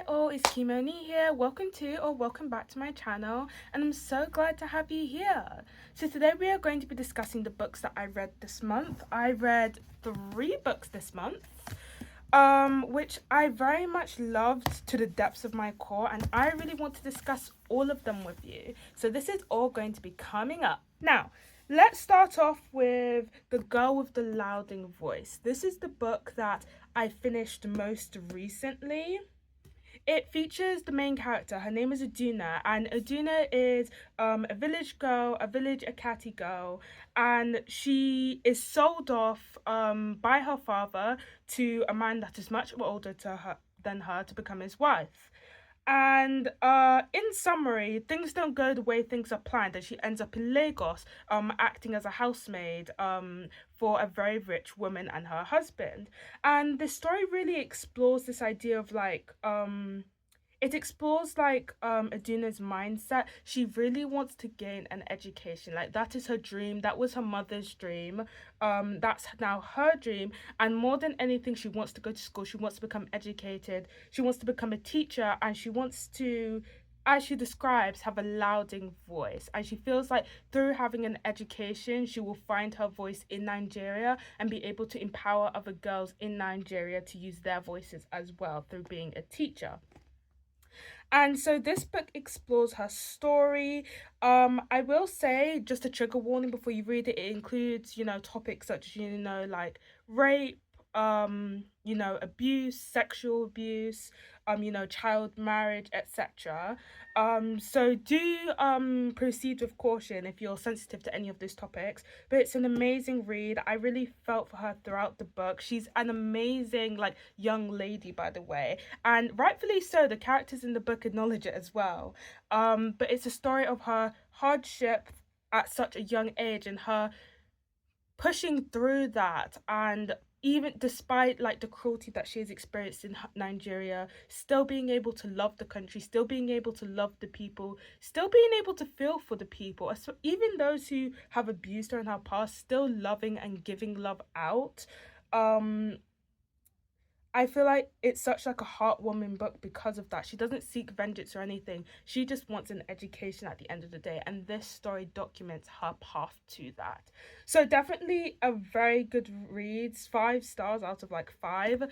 all, it's Kimoni here. Welcome back to my channel, and I'm so glad to have you here. So today we are going to be discussing the books that I read this month. I read 3 books this month, which I very much loved to the depths of my core, and I really want to discuss all of them with you. So this is all going to be coming up. Now, let's start off with The Girl with the Louding Voice. This is the book that I finished most recently. It features the main character. Her name is Aduna, and Aduna is a village girl, a village Akati girl, and she is sold off by her father to a man that is much older than her to become his wife. And in summary, things don't go the way things are planned, and she ends up in Lagos, acting as a housemaid, for a very rich woman and her husband. And the story really explores this idea of it explores Aduna's mindset. She really wants to gain an education. Like, that is her dream. That was her mother's dream. That's now her dream. And more than anything, she wants to go to school. She wants to become educated. She wants to become a teacher, and she wants to, as she describes, have a louding voice. And she feels like through having an education, she will find her voice in Nigeria and be able to empower other girls in Nigeria to use their voices as well through being a teacher. And so this book explores her story. I will say, just a trigger warning before you read it, it includes, topics such as, like rape, abuse, sexual abuse, child marriage, etc. So do proceed with caution if you're sensitive to any of these topics. But it's an amazing read. I really felt for her throughout the book. She's an amazing, young lady, by the way, and rightfully so. The characters in the book acknowledge it as well. But it's a story of her hardship at such a young age and her pushing through that, and even despite the cruelty that she has experienced in Nigeria, still being able to love the country, still being able to love the people, still being able to feel for the people, even those who have abused her in her past, still loving and giving love out. I feel like it's such a heartwarming book because of that. She doesn't seek vengeance or anything. She just wants an education at the end of the day, and this story documents her path to that. So definitely a very good read. 5 stars out of 5.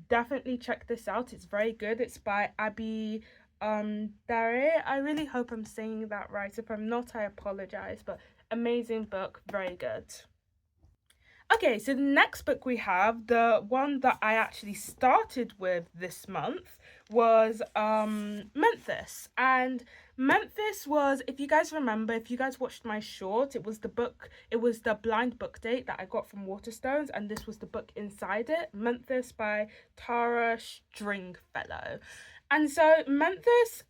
Definitely check this out. It's very good. It's by Abi Dare. I really hope I'm saying that right. If I'm not, I apologize. But amazing book, very good. Okay, so the next book we have, the one that I actually started with this month, was Memphis. And Memphis was, if you guys remember, if you guys watched my short, it was the blind book date that I got from Waterstones, and this was the book inside it, Memphis by Tara Stringfellow. And so Memphis,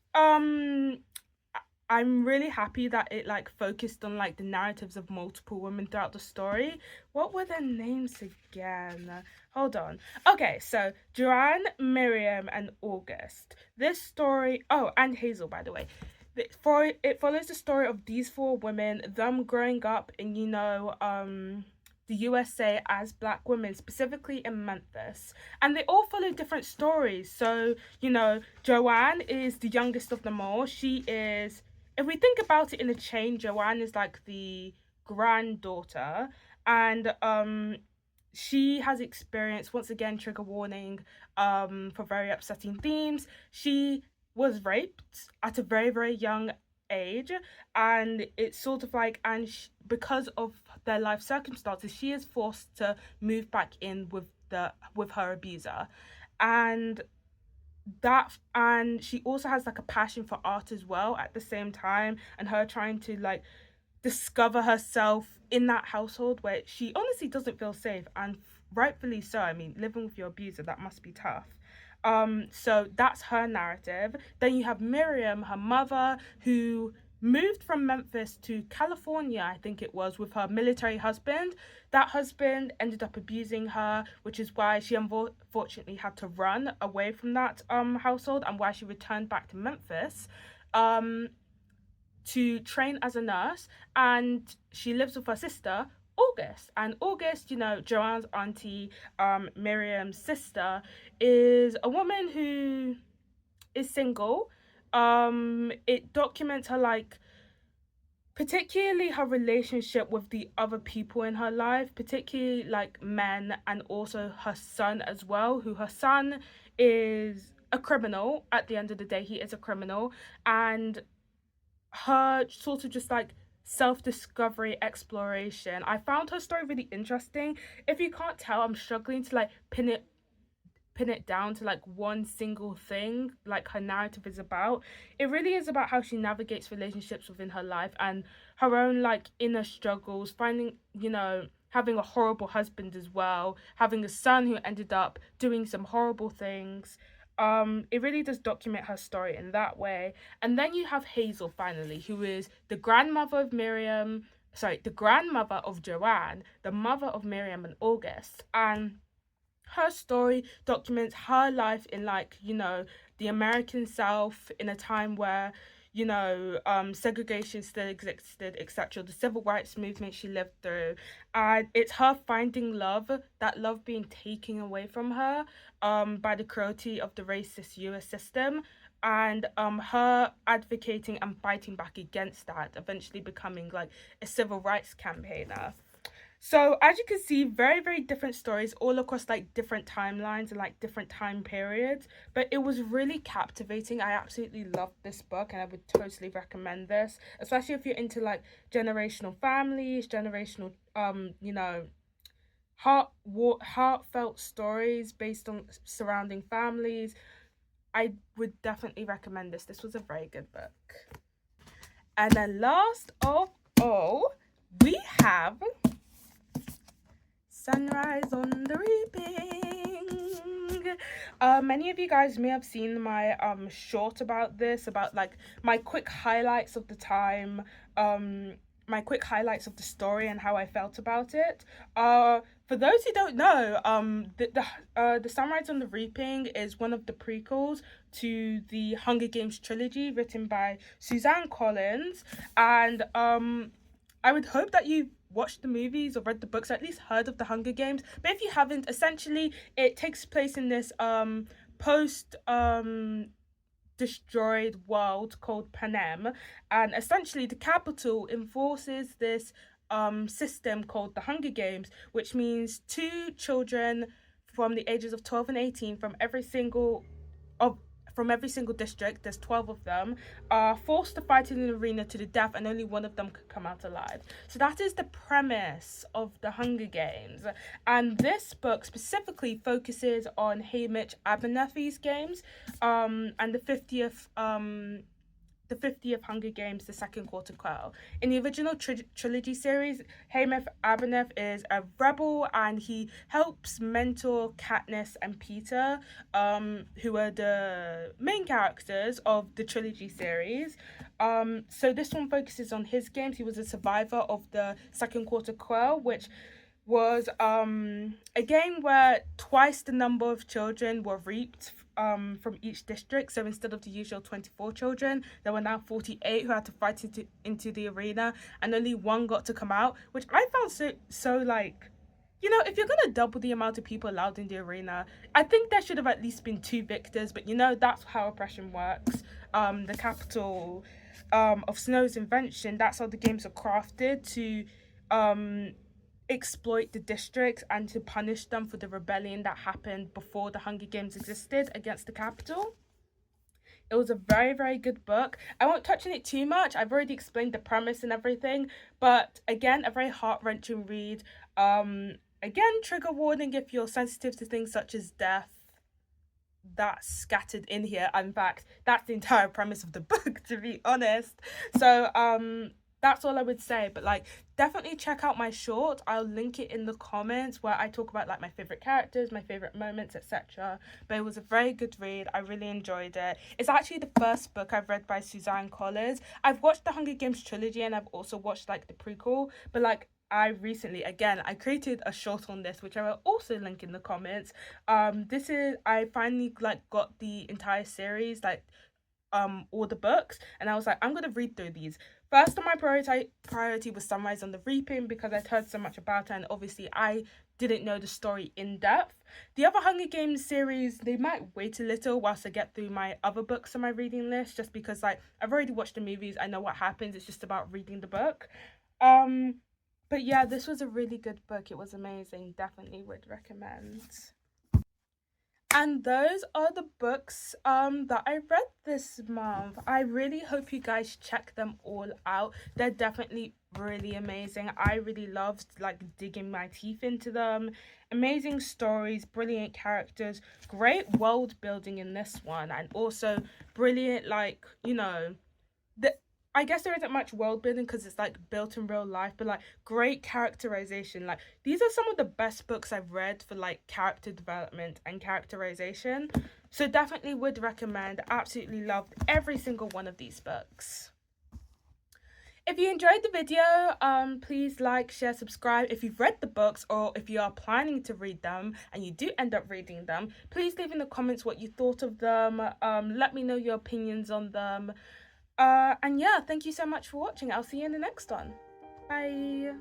I'm really happy that it focused on the narratives of multiple women throughout the story. What were their names again? Hold on. Okay, so Joanne, Miriam, and August. This story, oh, and Hazel, by the way. It follows the story of these 4 women, them growing up in the USA as Black women, specifically in Memphis. And they all follow different stories. So, Joanne is the youngest of them all. She is, if we think about it in a chain, Joanne is the granddaughter, and she has experienced, once again, trigger warning, for very upsetting themes. She was raped at a very, very young age, and it's sort of because of their life circumstances, she is forced to move back in with her abuser. And she also has a passion for art as well at the same time, and her trying to discover herself in that household where she honestly doesn't feel safe, and rightfully so. I mean, living with your abuser, that must be tough. So that's her narrative. Then you have Miriam, her mother, who moved from Memphis to California, I think it was, with her military husband. That husband ended up abusing her, which is why she unfortunately had to run away from that household, and why she returned back to Memphis to train as a nurse. And she lives with her sister, August. And August, Joanne's auntie, Miriam's sister, is a woman who is single. It documents her, like, particularly her relationship with the other people in her life, particularly like men, and also her son as well, who her son is a criminal. At the end of the day, he is a criminal. And her sort of just like self discovery exploration. I found her story really interesting. If you can't tell, I'm struggling to like pin it down to like one single thing like her narrative is about. It really is about how she navigates relationships within her life and her own like inner struggles, finding, having a horrible husband as well, having a son who ended up doing some horrible things. It really does document her story in that way. And then you have Hazel, finally, who is the grandmother of Miriam, sorry, the grandmother of Joanne, the mother of Miriam and August. And her story documents her life in, like, the American South in a time where, segregation still existed, etc., the civil rights movement she lived through. And it's her finding love, that love being taken away from her by the cruelty of the racist US system, and her advocating and fighting back against that, eventually becoming like a civil rights campaigner. So as you can see, very, very different stories all across like different timelines and like different time periods. But it was really captivating. I absolutely loved this book and I would totally recommend this, especially if you're into like generational families, generational heartfelt stories based on surrounding families. I would definitely recommend this. This was a very good book. And then last of all, we have Sunrise on the Reaping. Many of you guys may have seen my short about this, about like my quick highlights of the time, my quick highlights of the story and how I felt about it. For those who don't know, the Sunrise on the Reaping is one of the prequels to the Hunger Games trilogy written by Suzanne Collins, and I would hope that you watched the movies or read the books, or at least heard of the Hunger Games. But if you haven't, essentially it takes place in this post destroyed world called Panem, and essentially the capital enforces this system called the Hunger Games, which means two children from the ages of 12 and 18 of from every single district, there's 12 of them, are forced to fight in an arena to the death, and only one of them could come out alive. So that is the premise of the Hunger Games. And this book specifically focuses on Haymitch Abernethy's games, and the 50th Hunger Games, the Second Quarter Quell. In the original trilogy series, Haymitch Abernethy is a rebel and he helps mentor Katniss and Peeta, who are the main characters of the trilogy series. So this one focuses on his games. He was a survivor of the Second Quarter Quell, which was a game where twice the number of children were reaped from each district. So instead of the usual 24 children, there were now 48 who had to fight into the arena, and only one got to come out, which I found so like, if you're gonna double the amount of people allowed in the arena, I think there should have at least been two victors. But that's how oppression works. The capital of Snow's invention, that's how the games are crafted, to exploit the districts and to punish them for the rebellion that happened before the Hunger Games existed against the capital. It was a very, very good book. I won't touch on it too much. I've already explained the premise and everything, but again, a very heart-wrenching read. Again, trigger warning if you're sensitive to things such as death. That's scattered in here. In fact, that's the entire premise of the book, to be honest. So that's all I would say. But like, definitely check out my short. I'll link it in the comments, where I talk about like my favorite characters, my favorite moments, etc. But it was a very good read. I really enjoyed it. It's actually the first book I've read by Suzanne Collins. I've watched the Hunger Games trilogy and I've also watched like the prequel, but like, I created a short on this, which I will also link in the comments. I finally like got the entire series, like all the books, and I was like, I'm gonna read through these. First on my priority was Sunrise on the Reaping, because I'd heard so much about it, and obviously I didn't know the story in depth. The other Hunger Games series, they might wait a little whilst I get through my other books on my reading list, just because like I've already watched the movies, I know what happens, it's just about reading the book. But yeah, this was a really good book. It was amazing. Definitely would recommend. And those are the books that I read this month. I really hope you guys check them all out. They're definitely really amazing. I really loved like digging my teeth into them. Amazing stories, brilliant characters, great world building in this one, and also brilliant, like, you know, the I guess there isn't much world building because it's like built in real life, but like great characterization. Like these are some of the best books I've read for like character development and characterization. So definitely would recommend. Absolutely loved every single one of these books. If you enjoyed the video, please like, share, subscribe. If you've read the books or if you are planning to read them and you do end up reading them, please leave in the comments what you thought of them. Let me know your opinions on them. And yeah, thank you so much for watching. I'll see you in the next one. Bye.